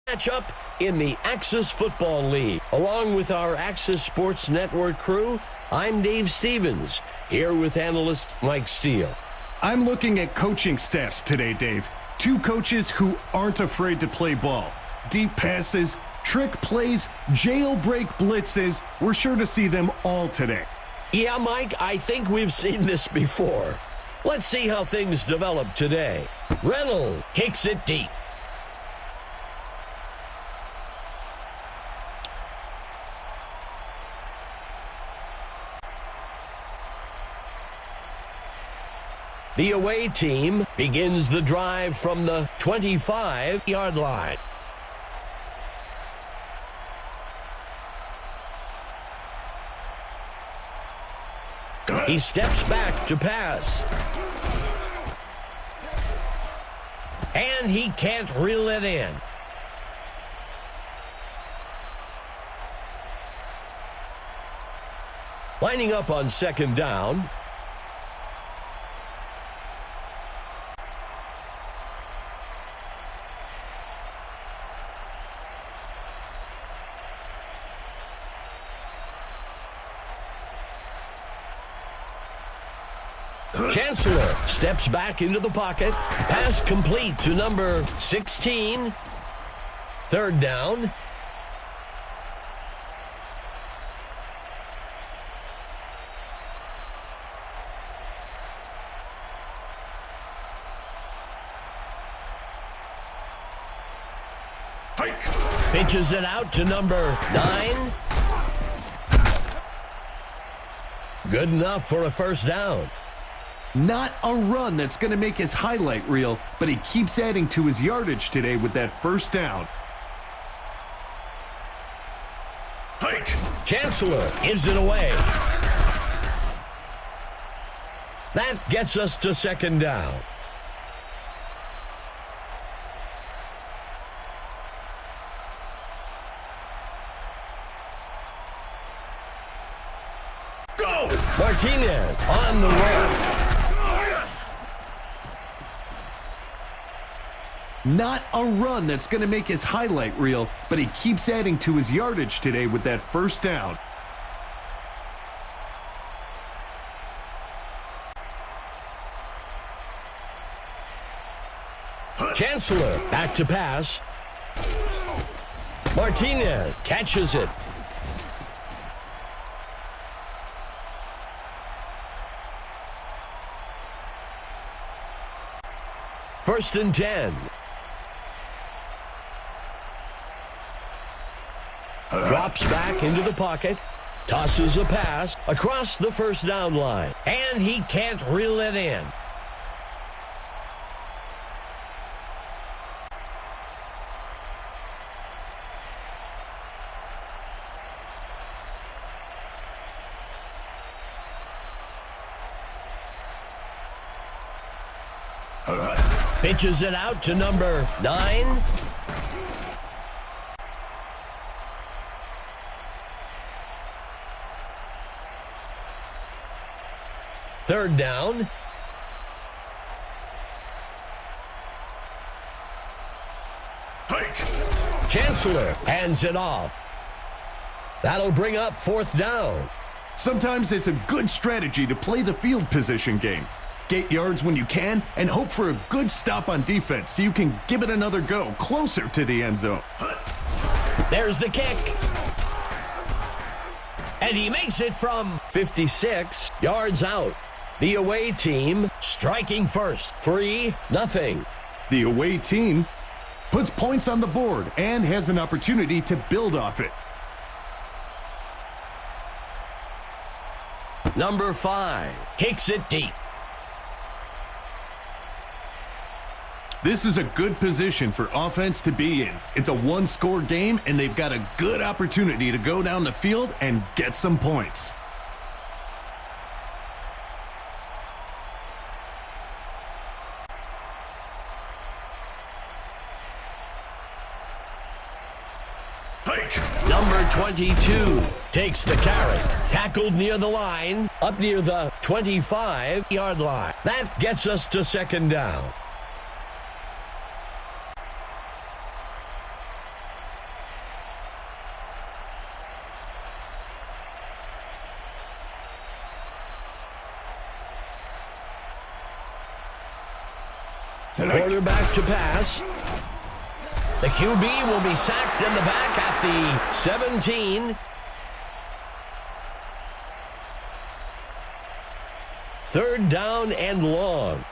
Matchup in the Axis Football League. Along with our Axis Sports Network crew, I'm Dave Stevens, here with analyst Mike Steele. I'm looking at coaching staffs today, Dave. Two coaches who aren't afraid to play ball. Deep passes, trick plays, jailbreak blitzes. We're sure to see them all today. Yeah, Mike, I think we've seen this before. Let's see how things develop today. Reynolds kicks it deep. The away team begins the drive from the 25-yard line. He steps back to pass. And he can't reel it in. Lining up on second down. Chancellor steps back into the pocket. Pass complete to number 16. Third down. Pitches it out to number 9. Good enough for a first down. Not a run that's going to make his highlight reel, but he keeps adding to his yardage today with that first down. Chancellor gives it away. That gets us to second down. Martinez on the run. Not a run that's going to make his highlight reel, but he keeps adding to his yardage today with that first down. Chancellor back to pass. Martinez catches it. First and 10. Drops back into the pocket. Tosses a pass across the first down line. And he can't reel it in. Pitches it out to number 9. Third down. Chancellor hands it off. That'll bring up fourth down. Sometimes it's a good strategy to play the field position game. Get yards when you can and hope for a good stop on defense so you can give it another go closer to the end zone. There's the kick. And he makes it from 56 yards out. The away team striking first, 3-0. The away team puts points on the board and has an opportunity to build off it. Number 5 kicks it deep. This is a good position for offense to be in. It's a one-score game, and they've got a good opportunity to go down the field and get some points. Number 22 takes the carry. Tackled near the line, up near the 25-yard line. That gets us to second down. Quarterback to pass. The QB will be sacked in the back at the 17. Third down and long.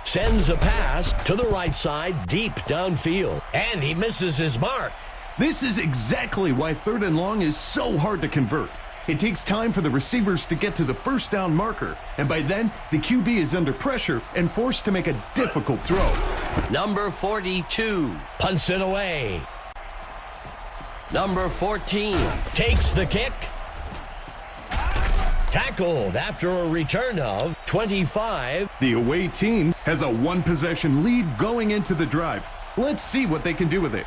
Sends a pass to the right side, deep downfield. And he misses his mark. This is exactly why third and long is so hard to convert. It takes time for the receivers to get to the first down marker, and by then, the QB is under pressure and forced to make a difficult throw. Number 42 punts it away. Number 14 takes the kick. Tackled after a return of 25. The away team has a one-possession lead going into the drive. Let's see what they can do with it.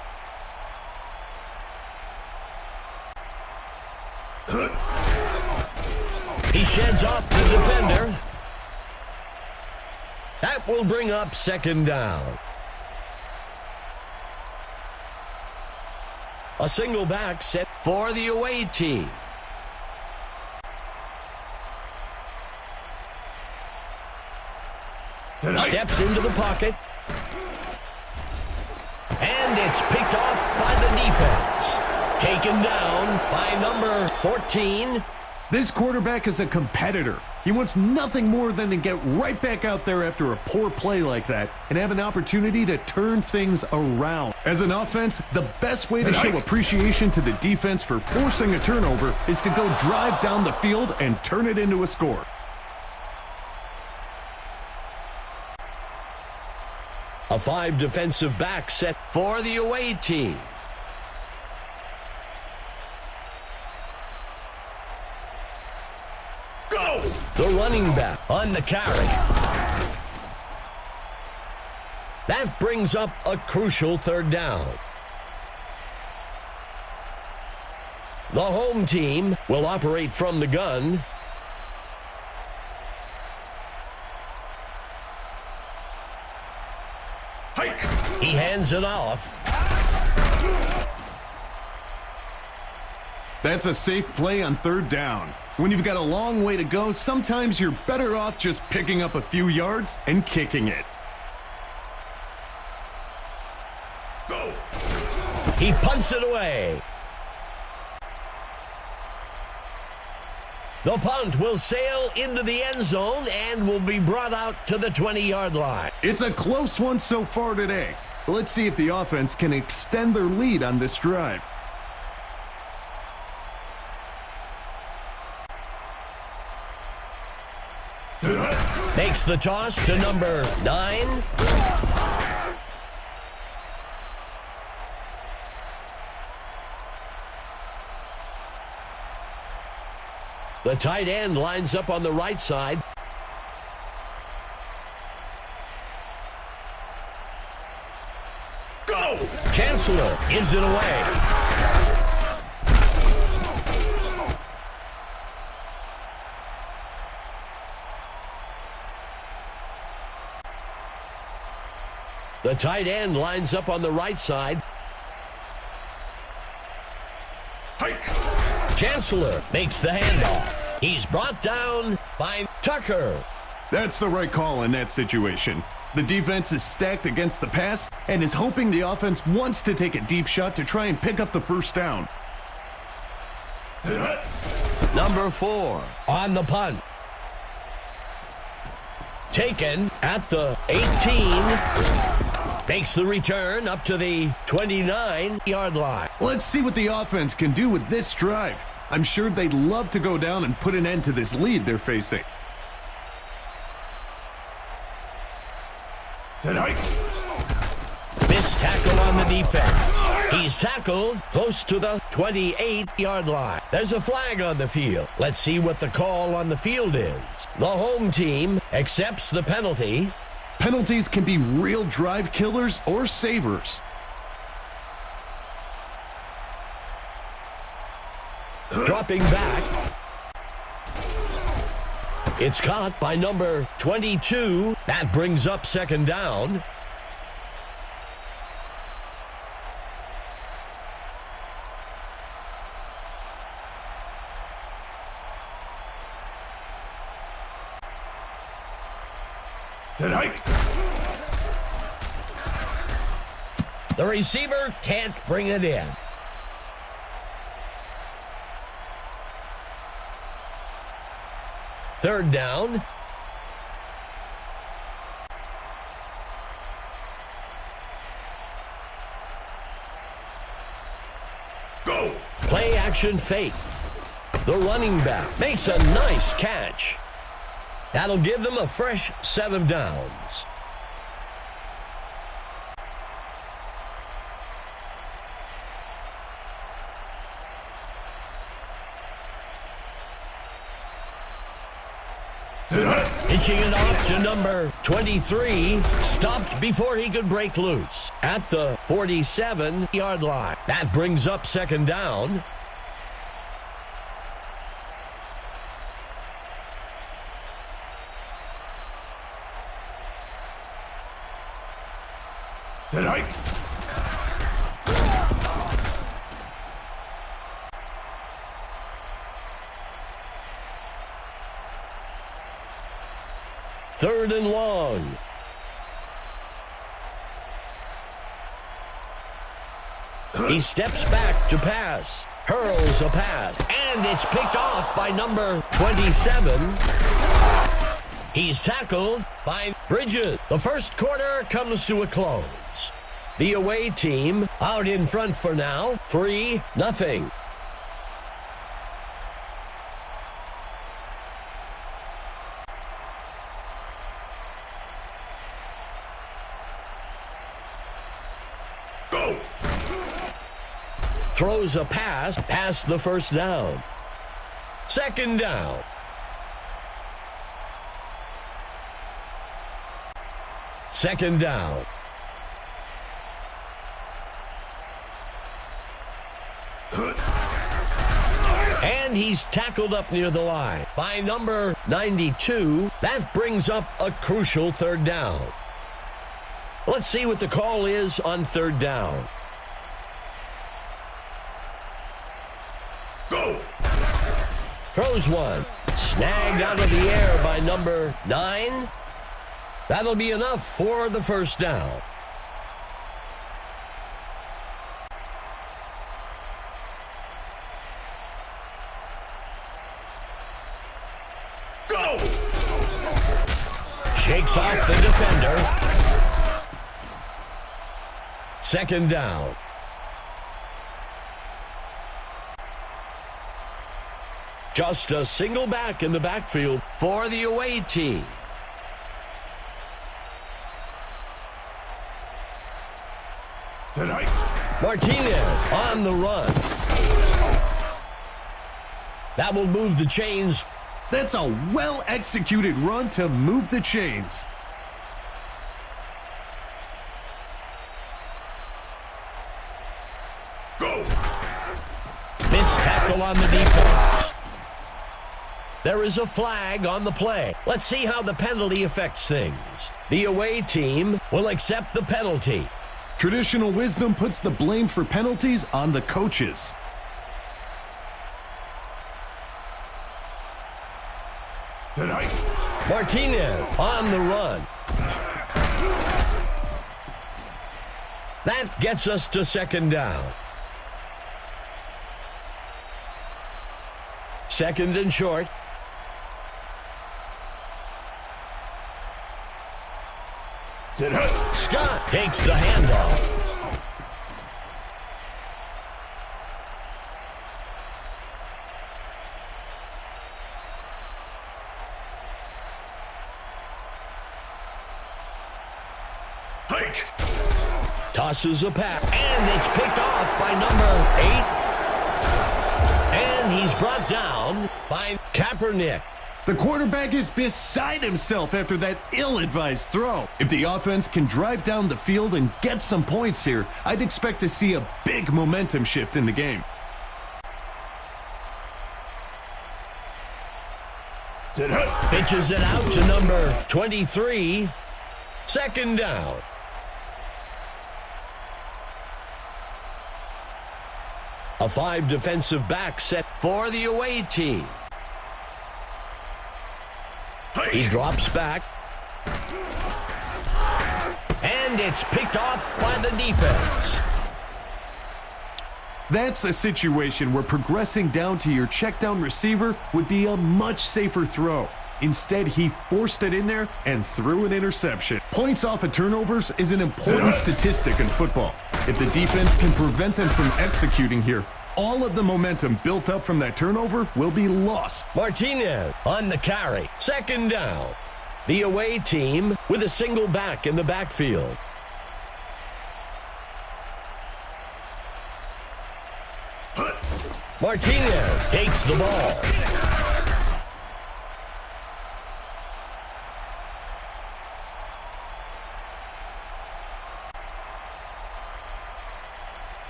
He sheds off the defender. That will bring up second down. A single back set for the away team. Steps into the pocket. And it's picked off by the defense. Taken down by number 14. This quarterback is a competitor. He wants nothing more than to get right back out there after a poor play like that and have an opportunity to turn things around. As an offense, the best way to show appreciation to the defense for forcing a turnover is to go drive down the field and turn it into a score. A 5 defensive back set for the away team. The running back on the carry. That brings up a crucial third down. The home team will operate from the gun. He hands it off. That's a safe play on third down. When you've got a long way to go, sometimes you're better off just picking up a few yards and kicking it. Go. He punts it away. The punt will sail into the end zone and will be brought out to the 20-yard line. It's a close one so far today. Let's see if the offense can extend their lead on this drive. Makes the toss to number 9. The tight end lines up on the right side. Go! Chancellor gives it away. The tight end lines up on the right side. Hike. Chancellor makes the handoff. He's brought down by Tucker. That's the right call in that situation. The defense is stacked against the pass and is hoping the offense wants to take a deep shot to try and pick up the first down. Number 4 on the punt. Taken at the 18. Makes the return up to the 29-yard line. Let's see what the offense can do with this drive. I'm sure they'd love to go down and put an end to this lead they're facing. Missed tackle on the defense. He's tackled close to the 28-yard line. There's a flag on the field. Let's see what the call on the field is. The home team accepts the penalty. Penalties can be real drive killers or savers. Dropping back. It's caught by number 22. That brings up second down. The receiver can't bring it in. Third down. Go! Play action fake. The running back makes a nice catch. That'll give them a fresh set of downs. Pitching it off to number 23. Stopped before he could break loose at the 47-yard line. That brings up second down. Third and long. He steps back to pass. Hurls a pass. And it's picked off by number 27. He's tackled by Bridges. The first quarter comes to a close. The away team out in front for now. 3-0. Throws a pass past the first down. Second down. Second down. And he's tackled up near the line by number 92. That brings up a crucial third down. Let's see what the call is on third down. Go! Throws one. Snagged out of the air by number 9. That'll be enough for the first down. Go! Shakes off the defender. Second down. Just a single back in the backfield for the away team. Martinez on the run. That will move the chains. That's a well-executed run to move the chains. Go! Missed tackle on the defense. There is a flag on the play. Let's see how the penalty affects things. The away team will accept the penalty. Traditional wisdom puts the blame for penalties on the coaches. Martinez on the run. That gets us to second down. Second and short. Scott takes the handoff. Hike. Tosses a pass, and it's picked off by number 8. And he's brought down by Kaepernick. The quarterback is beside himself after that ill-advised throw. If the offense can drive down the field and get some points here, I'd expect to see a big momentum shift in the game. Pitches it out to number 23. Second down. A 5 defensive back set for the away team. He drops back. And it's picked off by the defense. That's a situation where progressing down to your check down receiver would be a much safer throw. Instead, he forced it in there and threw an interception. Points off of turnovers is an important statistic in football. If the defense can prevent them from executing here, all of the momentum built up from that turnover will be lost. Martinez on the carry. Second down. The away team with a single back in the backfield. Martinez takes the ball.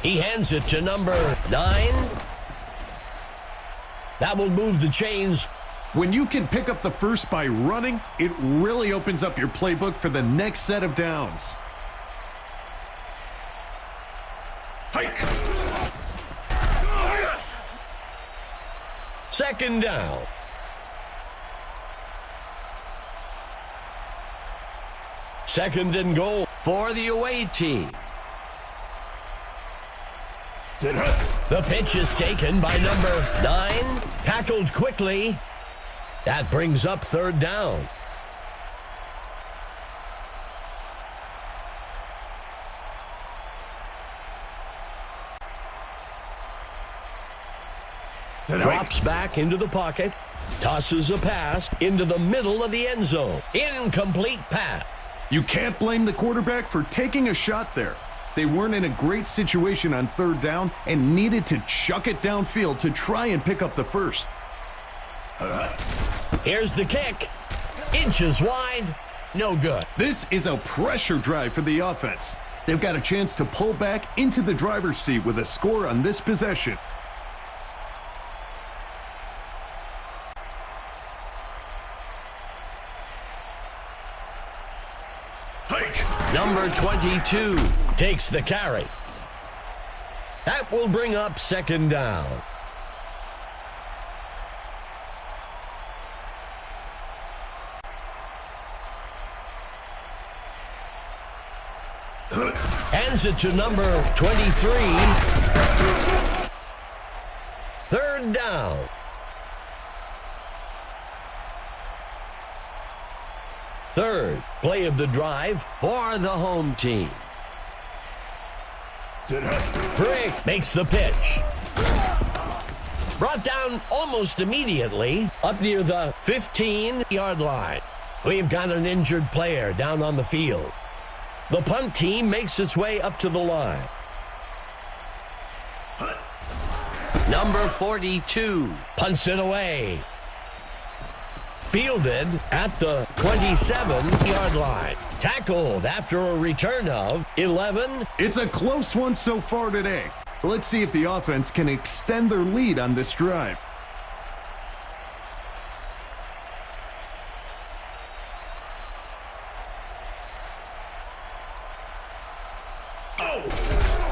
He hands it to number 9. That will move the chains. When you can pick up the first by running, it really opens up your playbook for the next set of downs. Hike. Second down. Second and goal for the away team. The pitch is taken by number 9. Tackled quickly. That brings up third down. Drops back into the pocket. Tosses a pass into the middle of the end zone. Incomplete pass. You can't blame the quarterback for taking a shot there. They weren't in a great situation on third down and needed to chuck it downfield to try and pick up the first. Here's the kick. Inches wide. No good. This is a pressure drive for the offense. They've got a chance to pull back into the driver's seat with a score on this possession. Number 22 takes the carry. That will bring up second down. Hands it to number 23. Third down. Third play of the drive for the home team. Brick makes the pitch. Brought down almost immediately up near the 15-yard line. We've got an injured player down on the field. The punt team makes its way up to the line. Number 42 punts it away. Fielded at the 27-yard line. Tackled after a return of 11. It's a close one so far today. Let's see if the offense can extend their lead on this drive.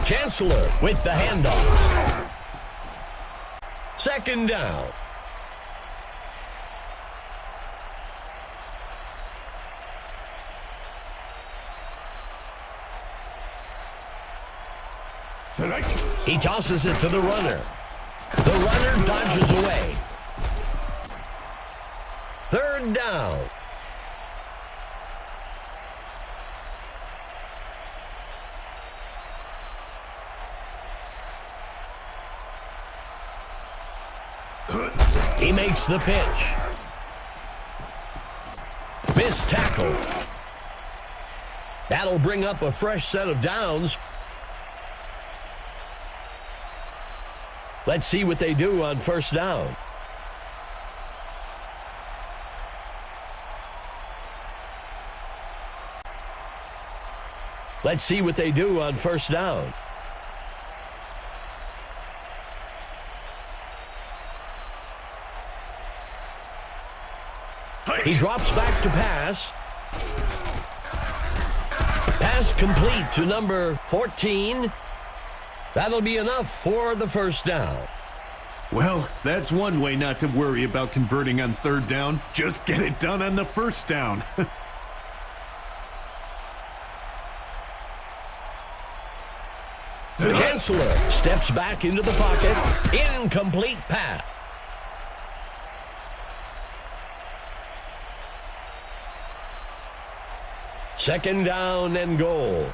Chancellor with the handoff. Second down. He tosses it to the runner. The runner dodges away. Third down. He makes the pitch. Missed tackle. That'll bring up a fresh set of downs. Let's see what they do on first down. Let's see what they do on first down. He drops back to pass. Pass complete to number 14. That'll be enough for the first down. Well, that's one way not to worry about converting on third down. Just get it done on the first down. The Chancellor steps back into the pocket. Incomplete pass. Second down and goal.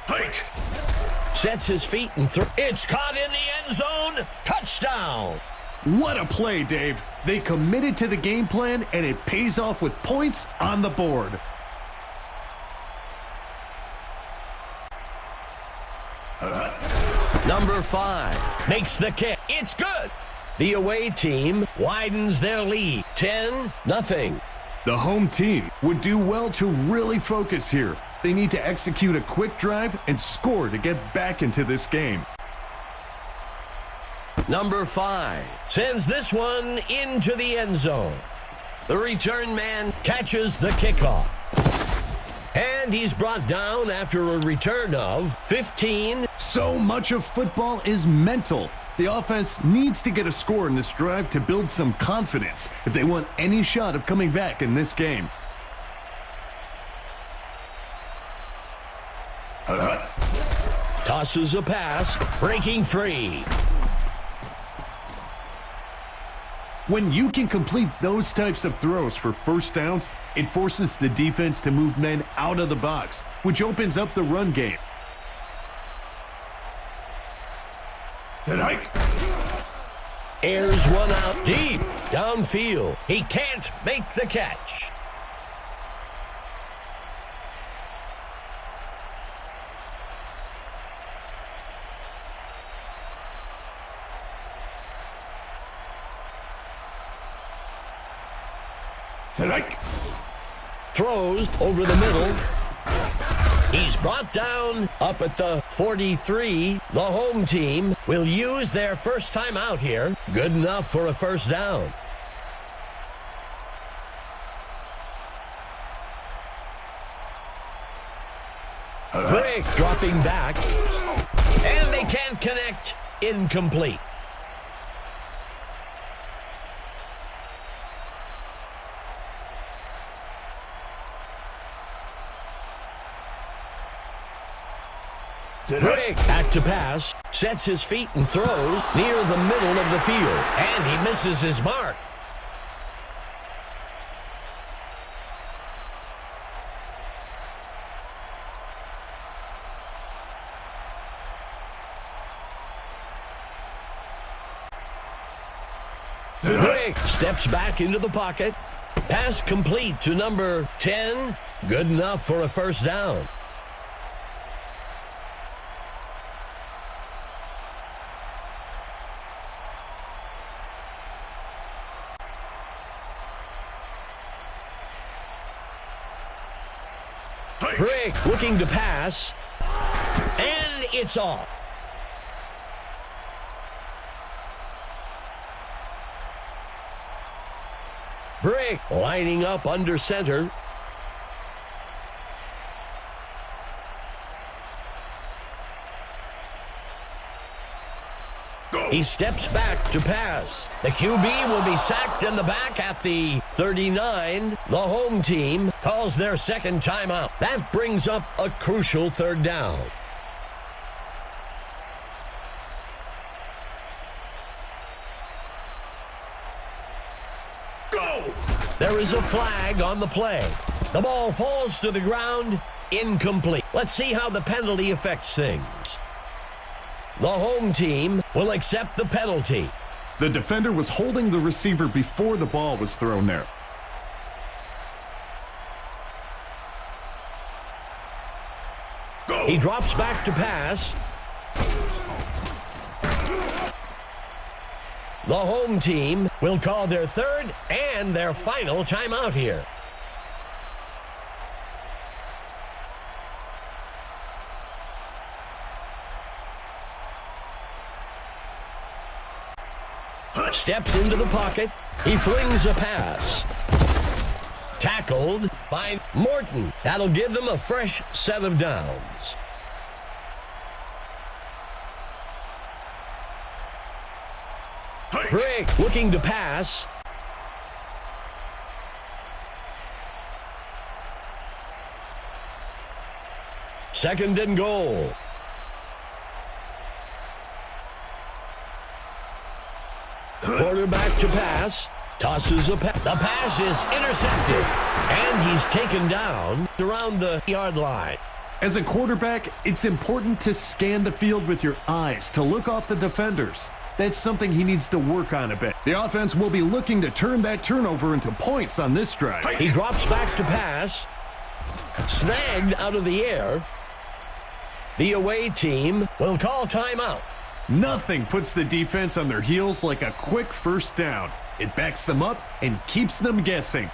Hike! Sets his feet and it's caught in the end zone. Touchdown. What a play, Dave. They committed to the game plan, and it pays off with points on the board. Number 5 makes the kick. It's good. The away team widens their lead. 10-0. The home team would do well to really focus here. They need to execute a quick drive and score to get back into this game. Number 5 sends this one into the end zone. The return man catches the kickoff. And he's brought down after a return of 15. So much of football is mental. The offense needs to get a score in this drive to build some confidence if they want any shot of coming back in this game. Tosses a pass, breaking free. When you can complete those types of throws for first downs, it forces the defense to move men out of the box, which opens up the run game. Airs one out deep, downfield. He can't make the catch. Throws over the middle. He's brought down up at the 43. The home team will use their first time out here. Good enough for a first down. Quick dropping back. And they can't connect. Incomplete. Quick back to pass, sets his feet and throws near the middle of the field, and he misses his mark. Quick steps back into the pocket. Pass complete to number 10. Good enough for a first down. Brick looking to pass, and it's off. Brick lining up under center. He steps back to pass. The QB will be sacked in the back at the 39. The home team calls their second timeout. That brings up a crucial third down. Go! There is a flag on the play. The ball falls to the ground, incomplete. Let's see how the penalty affects things. The home team will accept the penalty. The defender was holding the receiver before the ball was thrown there. Go. He drops back to pass. The home team will call their third and their final timeout here. Steps into the pocket. He flings a pass. Tackled by Morton. That'll give them a fresh set of downs. Brick looking to pass. Second and goal. Quarterback to pass. Tosses a pass. The pass is intercepted. And he's taken down around the yard line. As a quarterback, it's important to scan the field with your eyes to look off the defenders. That's something he needs to work on a bit. The offense will be looking to turn that turnover into points on this drive. He drops back to pass. Snagged out of the air. The away team will call timeout. Nothing puts the defense on their heels like a quick first down. It backs them up and keeps them guessing.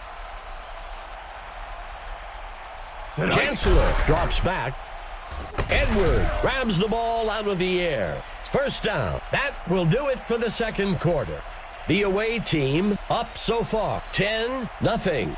Chancellor drops back. Edward grabs the ball out of the air. First down. That will do it for the second quarter. The away team up so far, 10-0.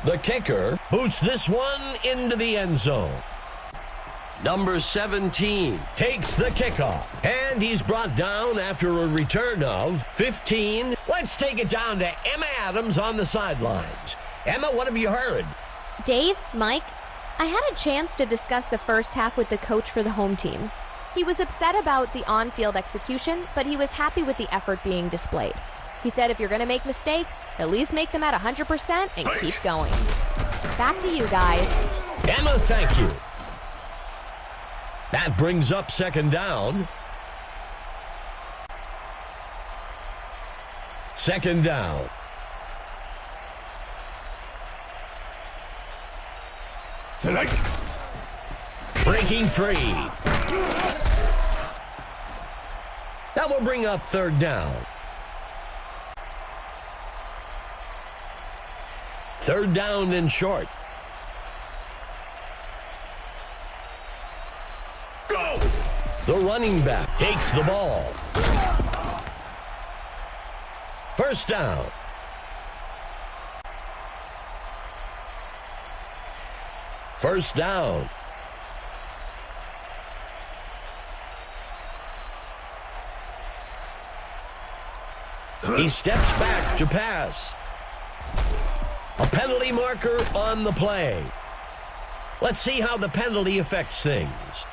The kicker boots this one into the end zone. Number 17 takes the kickoff, and he's brought down after a return of 15. Let's take it down to Emma Adams on the sidelines. Emma, what have you heard? Dave, Mike, I had a chance to discuss the first half with the coach for the home team. He was upset about the on-field execution, but he was happy with the effort being displayed. He said if you're going to make mistakes, at least make them at 100% and keep going. Back to you guys. Emma, thank you. That brings up second down. Second down. Breaking free. That will bring up third down. Third down and short. Go! The running back takes the ball. First down. First down. He steps back to pass. A penalty marker on the play. Let's see how the penalty affects things.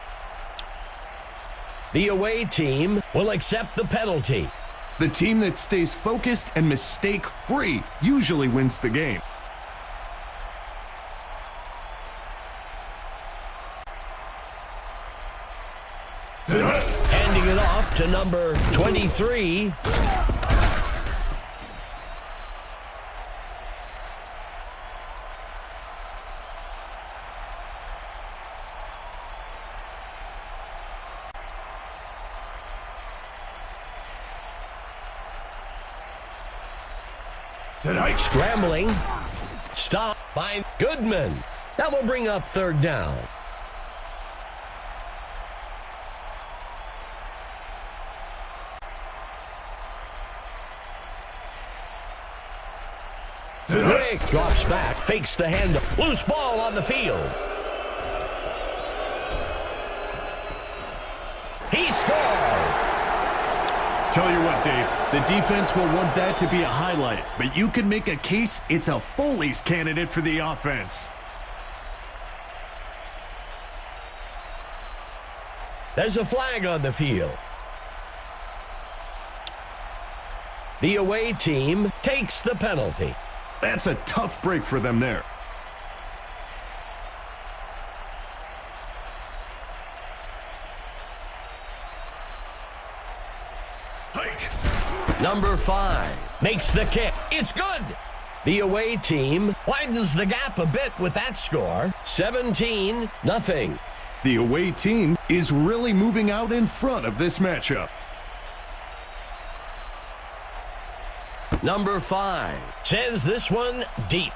The away team will accept the penalty. The team that stays focused and mistake-free usually wins the game. Handing it off to number 23. Scrambling. Stop by Goodman. That will bring up third down. Rick drops back, fakes the handoff. Loose ball on the field. He scored. Tell you what, Dave, the defense will want that to be a highlight, but you can make a case it's a Foley's candidate for the offense. There's a flag on the field. The away team takes the penalty. That's a tough break for them there. Number 5 makes the kick. It's good. The away team widens the gap a bit with that score. 17-0. The away team is really moving out in front of this matchup. Number 5 sends this one deep.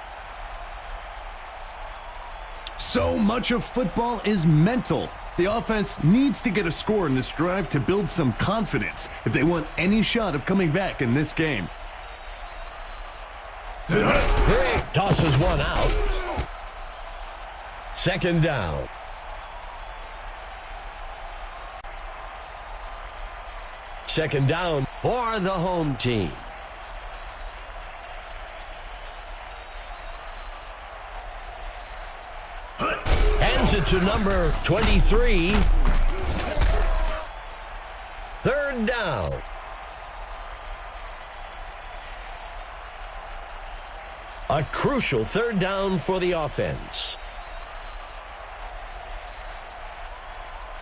So much of football is mental. The offense needs to get a score in this drive to build some confidence if they want any shot of coming back in this game. Greg tosses one out. Second down. Second down for the home team. Hands it to number 23. Third down. A crucial third down for the offense.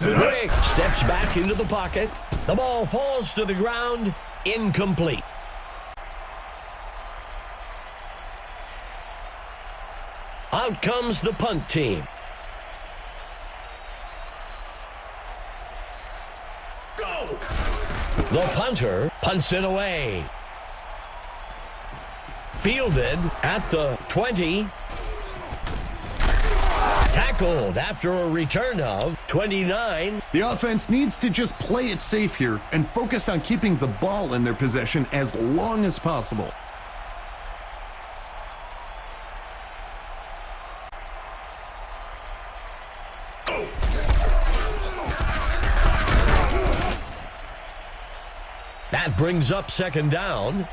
Rick steps back into the pocket. The ball falls to the ground. Incomplete. Out comes the punt team. Go! The punter punts it away. Fielded at the 20. Tackled after a return of 29. The offense needs to just play it safe here and focus on keeping the ball in their possession as long as possible. That brings up second down.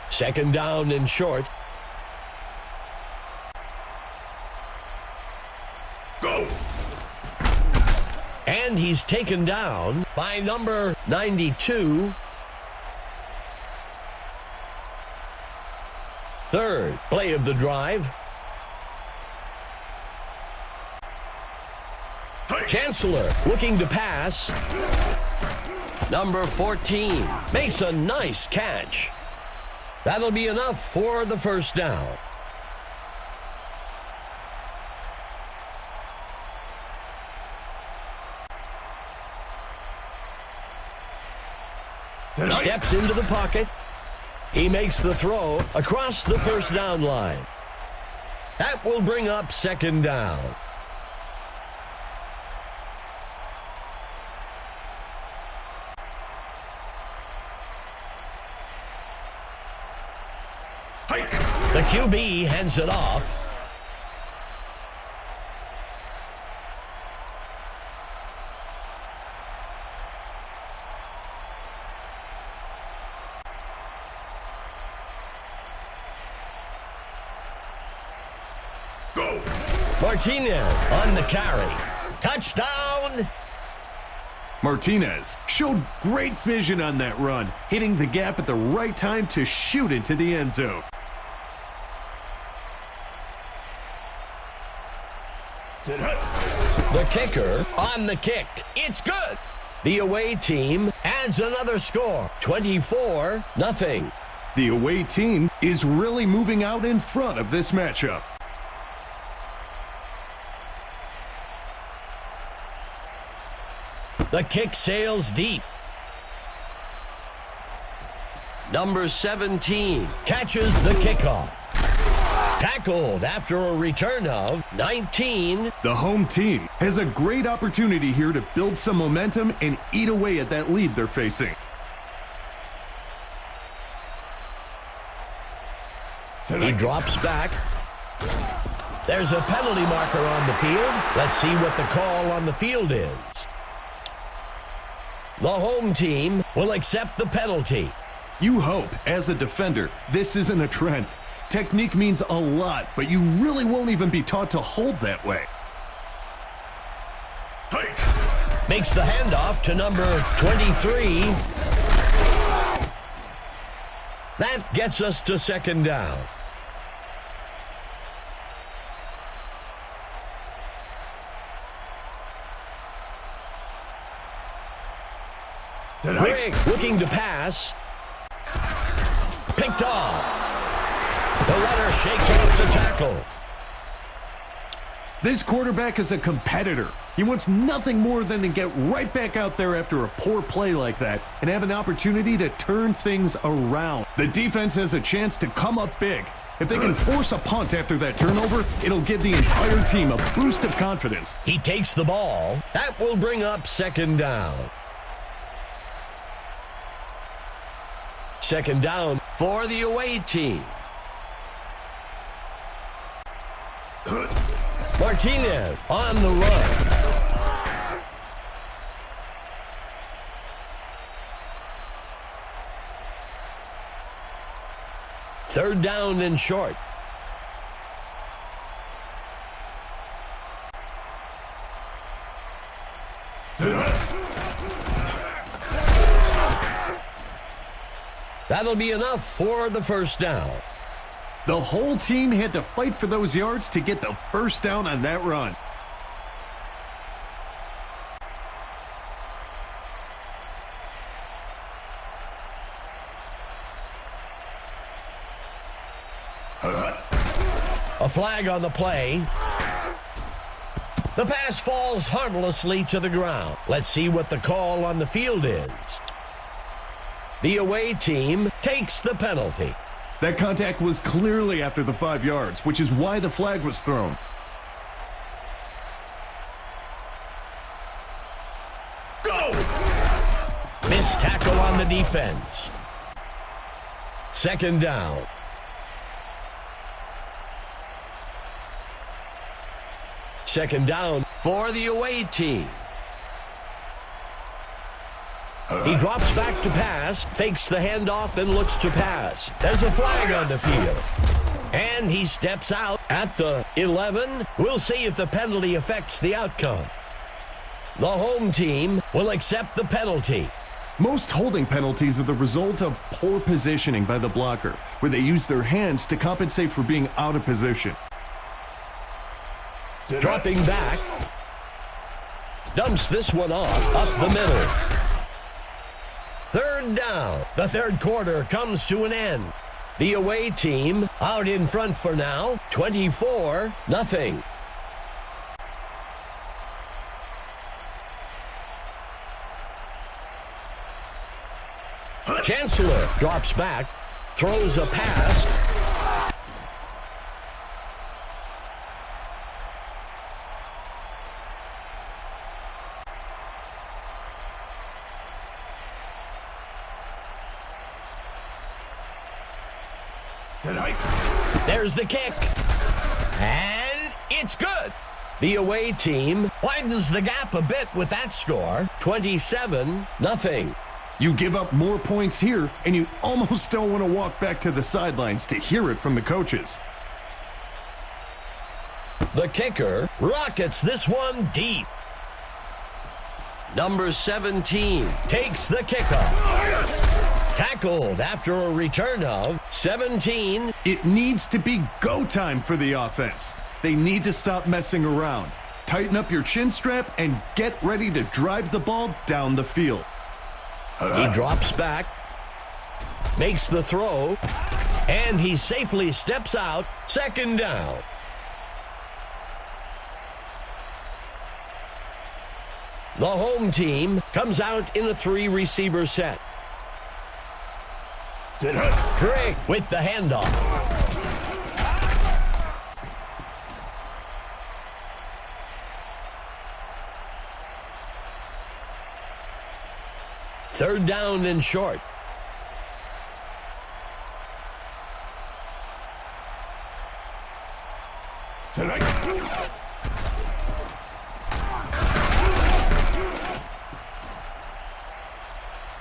Second down and short. Go! And he's taken down by number 92. Third play of the drive. Chancellor looking to pass. Number 14 makes a nice catch. That'll be enough for the first down. Steps into the pocket. He makes the throw across the first down line. That will bring up second down. The QB hands it off. Go! Martinez on the carry. Touchdown! Martinez showed great vision on that run, hitting the gap at the right time to shoot into the end zone. The kicker on the kick. It's good. The away team adds another score, 24-0. The away team is really moving out in front of this matchup. The kick sails deep. Number 17 catches the kickoff. Tackled after a return of 19. The home team has a great opportunity here to build some momentum and eat away at that lead they're facing. He drops back. There's a penalty marker on the field. Let's see what the call on the field is. The home team will accept the penalty. You hope, as a defender, this isn't a trend. Technique means a lot, but you really won't even be taught to hold that way. Makes the handoff to number 23. That gets us to second down. Greg looking to pass. Picked off. The runner shakes off the tackle. This quarterback is a competitor. He wants nothing more than to get right back out there after a poor play like that and have an opportunity to turn things around. The defense has a chance to come up big. If they can force a punt after that turnover, it'll give the entire team a boost of confidence. He takes the ball. That will bring up second down. Second down for the away team. Martinez on the run. Third down and short. That'll be enough for the first down. The whole team had to fight for those yards to get the first down on that run. A flag on the play. The pass falls harmlessly to the ground. Let's see what the call on the field is. The away team takes the penalty. That contact was clearly after the 5 yards, which is why the flag was thrown. Go! Missed tackle on the defense. Second down. Second down for the away team. He drops back to pass, fakes the handoff, and looks to pass. There's a flag on the field. And he steps out at the 11. We'll see if the penalty affects the outcome. The home team will accept the penalty. Most holding penalties are the result of poor positioning by the blocker, where they use their hands to compensate for being out of position. Dropping back. Dumps this one off up the middle. Third down. The third quarter comes to an end. The away team out in front for now, 24-0. Chancellor drops back, throws a pass. There's the kick. And it's good. The away team widens the gap a bit with that score, 27-0. You give up more points here, and you almost don't want to walk back to the sidelines to hear it from the coaches. The kicker rockets this one deep. Number 17 takes the kickoff. Tackled after a return of 17. It needs to be go time for the offense. They need to stop messing around. Tighten up your chin strap and get ready to drive the ball down the field. He drops back, makes the throw, and he safely steps out. Second down. The home team comes out in a 3-receiver set. Greg with the handoff. Third down and short.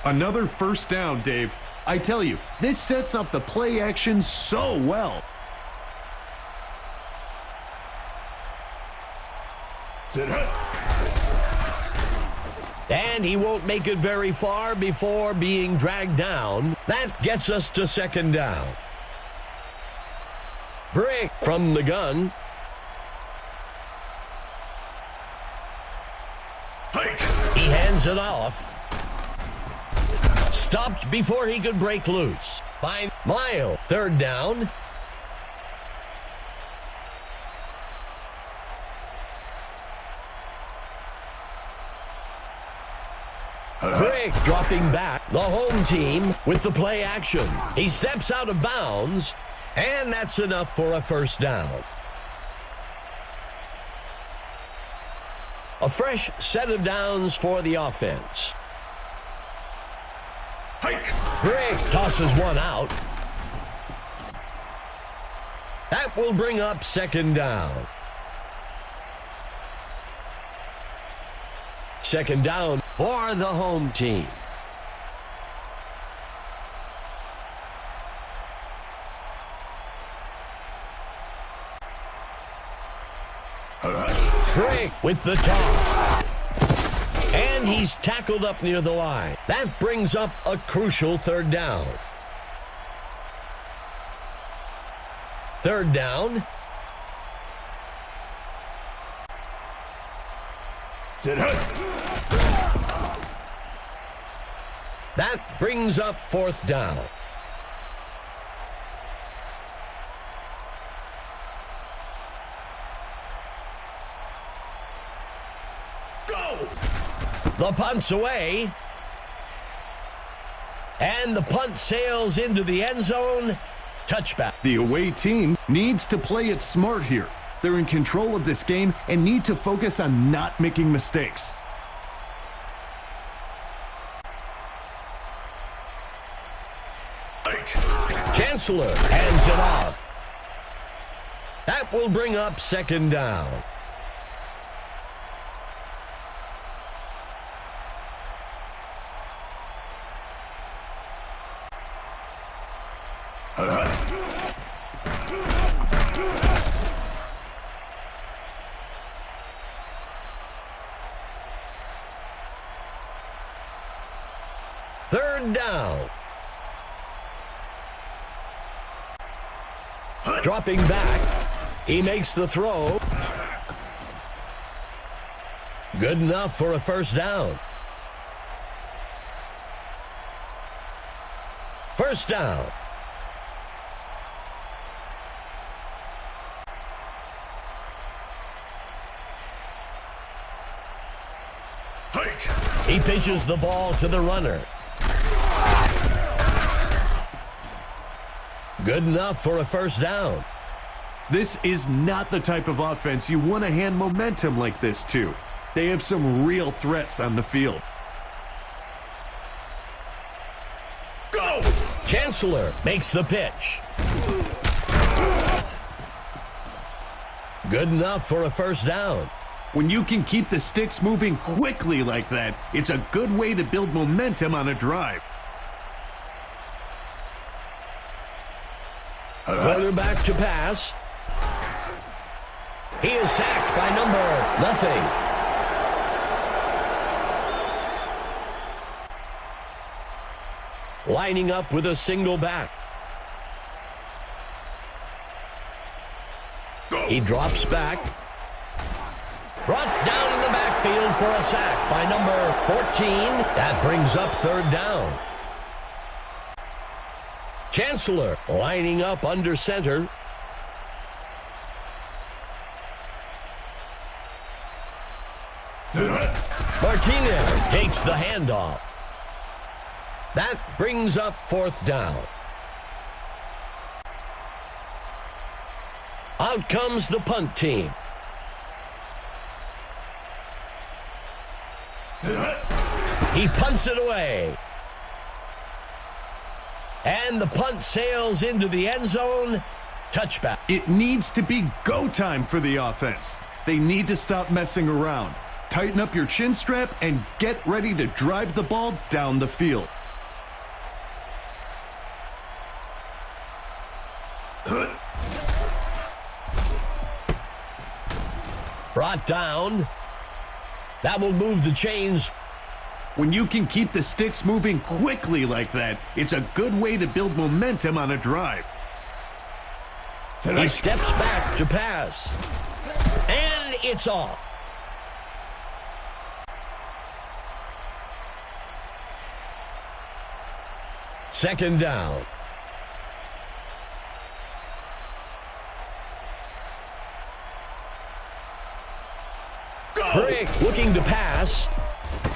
Another first down, Dave. I tell you, this sets up the play action so well. And he won't make it very far before being dragged down. That gets us to second down. Break from the gun. He hands it off. Stopped before he could break loose. By Mile, third down. Brick dropping back. The home team with the play action. He steps out of bounds, and that's enough for a first down. A fresh set of downs for the offense. Brick tosses one out. That will bring up second down. Second down for the home team. Brick with the toss. And he's tackled up near the line. That brings up a crucial third down. Third down. That brings up fourth down. Go! The punt's away. And the punt sails into the end zone. Touchback. The away team needs to play it smart here. They're in control of this game and need to focus on not making mistakes. Chancellor hands it off. That will bring up second down. Third down. Dropping back. He makes the throw. Good enough for a first down. First down. He pitches the ball to the runner. Good enough for a first down. This is not the type of offense you want to hand momentum like this to. They have some real threats on the field. Go! Chancellor makes the pitch. Good enough for a first down. When you can keep the sticks moving quickly like that, it's a good way to build momentum on a drive. Quarterback to pass. He is sacked by nothing. Lining up with a single back. He drops back. Brought down in the backfield for a sack by number 14. That brings up third down. Chancellor lining up under center. Martinez takes the handoff. That brings up fourth down. Out comes the punt team. He punts it away. And the punt sails into the end zone. Touchback. It needs to be go time for the offense. They need to stop messing around. Tighten up your chin strap and get ready to drive the ball down the field. Brought down. That will move the chains. When you can keep the sticks moving quickly like that, it's a good way to build momentum on a drive. He steps back to pass. And it's off. Second down. Brick looking to pass.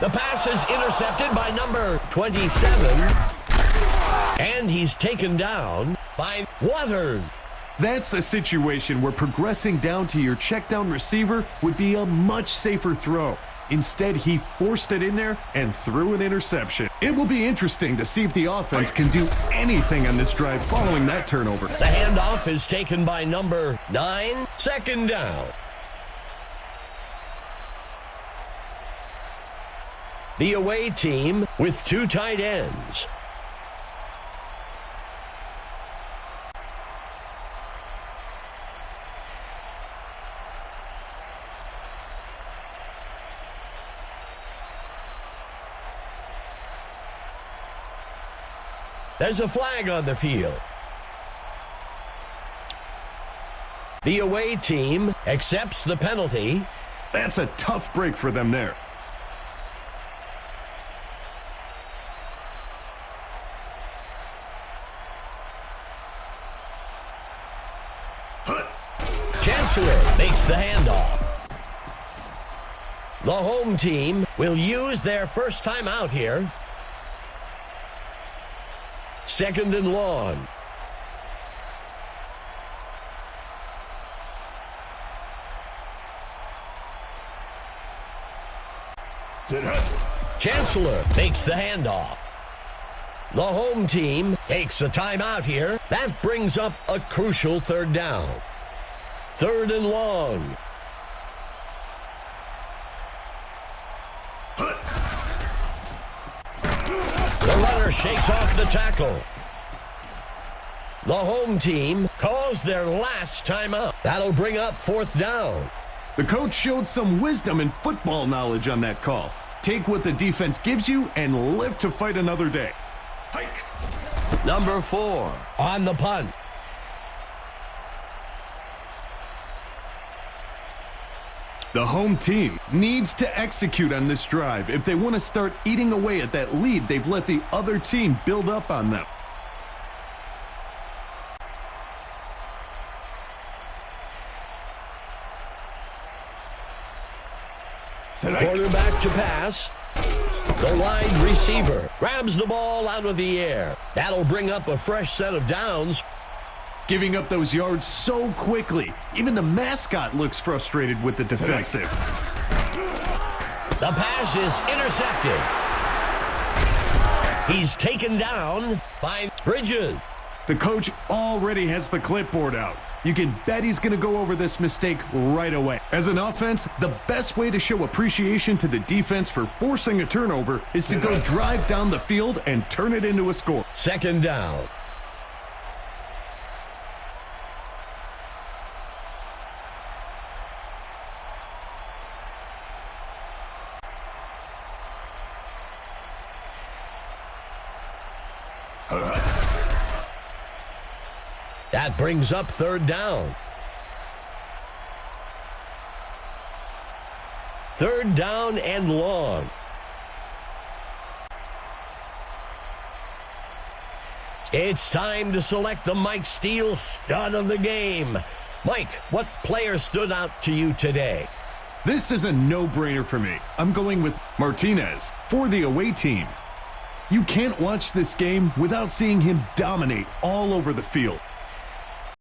The pass is intercepted by number 27. And he's taken down by Waters. That's a situation where progressing down to your check down receiver would be a much safer throw. Instead, he forced it in there and threw an interception. It will be interesting to see if the offense can do anything on this drive following that turnover. The handoff is taken by number 9, second down. The away team with 2 tight ends. There's a flag on the field. The away team accepts the penalty. That's a tough break for them there. Chancellor makes the handoff. The home team will use their first timeout here. Second and long. Chancellor makes the handoff. The home team takes a timeout here. That brings up a crucial third down. Third and long. The runner shakes off the tackle. The home team calls their last timeout. That'll bring up fourth down. The coach showed some wisdom and football knowledge on that call. Take what the defense gives you and live to fight another day. Hike. Number 4 on the punt. The home team needs to execute on this drive if they want to start eating away at that lead they've let the other team build up on them. Quarterback to pass. The wide receiver grabs the ball out of the air. That'll bring up a fresh set of downs. Giving up those yards so quickly. Even the mascot looks frustrated with the defensive. The pass is intercepted. He's taken down by Bridges. The coach already has the clipboard out. You can bet he's going to go over this mistake right away. As an offense, the best way to show appreciation to the defense for forcing a turnover is to go drive down the field and turn it into a score. Second down. That brings up third down. Third down and long. It's time to select the Mike Steele stud of the game. Mike, what player stood out to you today? This is a no-brainer for me. I'm going with Martinez for the away team. You can't watch this game without seeing him dominate all over the field.